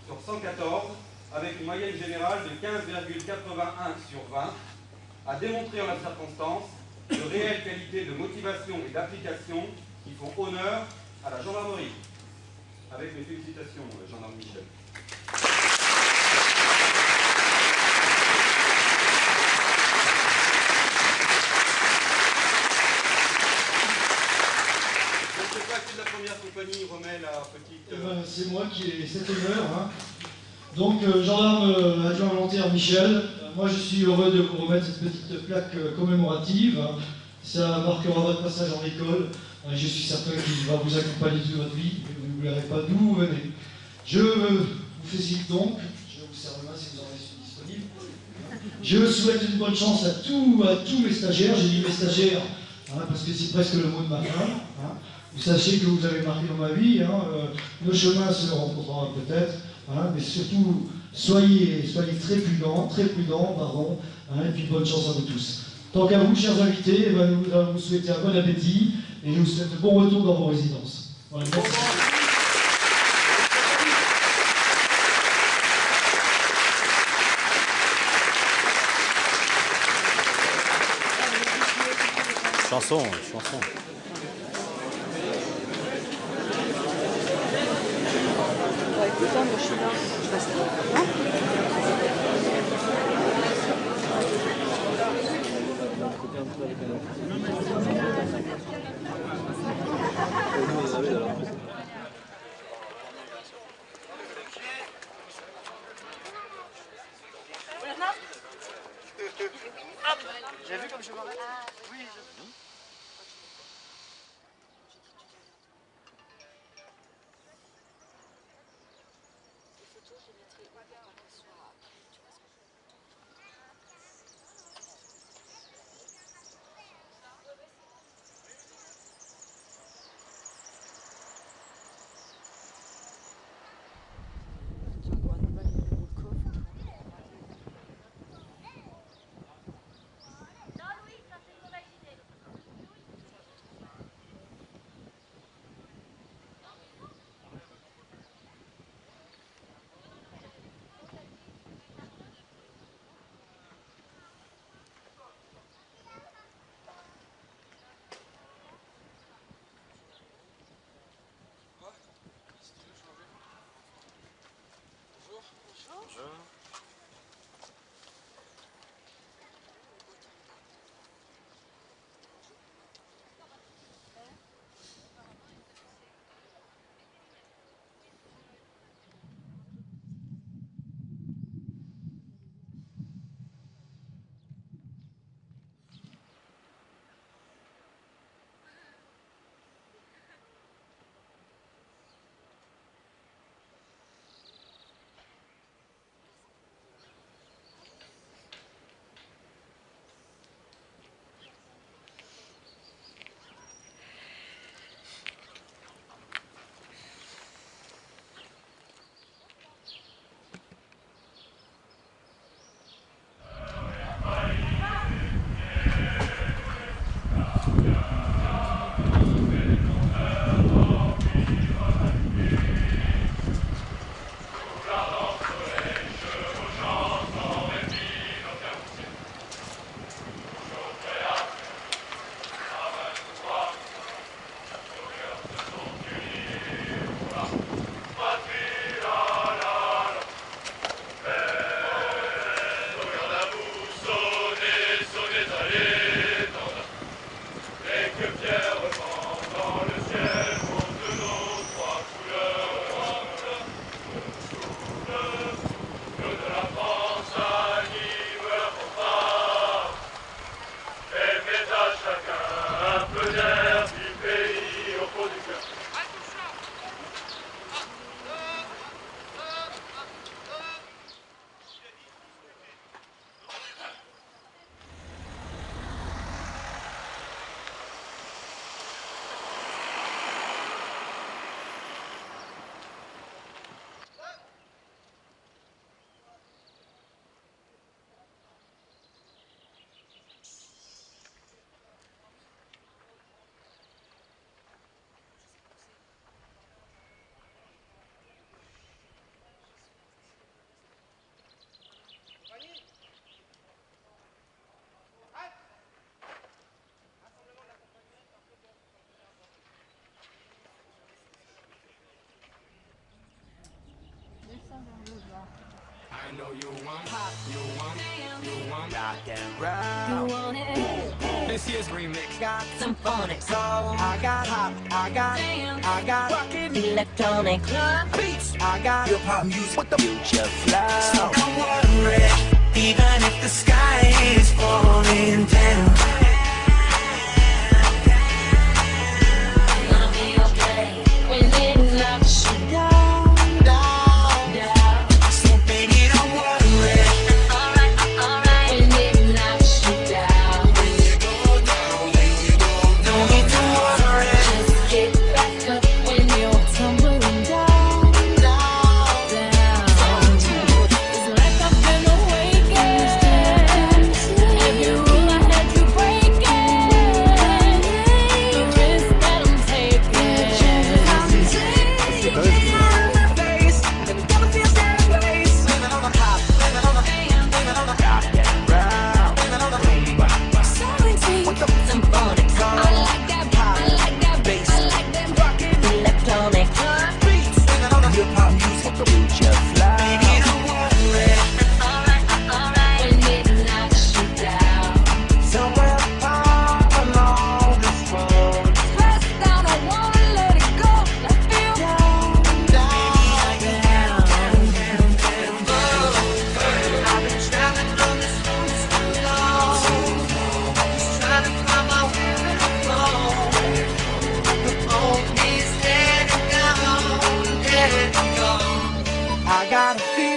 Speaker 11: sur 114 avec une moyenne générale de 15,81 sur 20, a démontré en la circonstance de réelles qualités de motivation et d'application qui font honneur à la gendarmerie. Avec mes félicitations, gendarme Michel. Je ne sais pas qui de la première compagnie remet la petite...
Speaker 9: C'est moi qui ai cet honneur. Hein. Donc, gendarme adjoint volontaire Michel, moi je suis heureux de vous remettre cette petite plaque commémorative. Ça marquera votre passage en école. Je suis certain qu'il va vous accompagner toute votre vie. Vous n'oublierez pas d'où vous venez. Je vous félicite donc. Je vous serre la main si vous en êtes disponible. Je souhaite une bonne chance à tous mes stagiaires. J'ai dit mes stagiaires hein, parce que c'est presque le mot de ma fin. Hein. Vous sachez que vous avez marqué dans ma vie. Hein, nos chemins se rencontreront peut-être. Hein, mais surtout, soyez très prudents, pardon, hein, et puis bonne chance à vous tous. Tant qu'à vous, chers invités, nous allons vous souhaiter un bon appétit et je vous souhaite un bon retour dans vos résidences. Voilà, merci.
Speaker 12: Chanson.
Speaker 6: Écoute, moi je suis là, je passe là.
Speaker 2: J'ai vu comme je m'arrête. Oui.
Speaker 12: rock and roll. You want it? This year's remix got symphonic soul. I got hop, I got dance, I got rockin' electronic beats. I got hip hop music with the future flow. So don't worry, even if the sky is falling down. Gonna be okay when it knocks you down, down, down. So baby, don't worry. When it knocks you down, when you go down, when you go down, don't need to worry. Just get back up when you're tumbling down, down, down. It's like I've been awakened. Every rule I had you breaking. The risk that I'm taking. On my face, and it never feels that place. Living on the top, living on the hand, living on the rock and roll. Selling tea with the symphonic soul. I like that bass, I like that rockin' electronic beats. Living on the hip hop music, the future flow. Baby, don't worry, alright, when it knocks you down. Somewhere far along this road, pressed down, I wanna let it go. I feel down, down, down, down, down. I've been traveling on this road so long, just trying to find my way home. The phone is dead and gone, dead and gone. I got a feeling.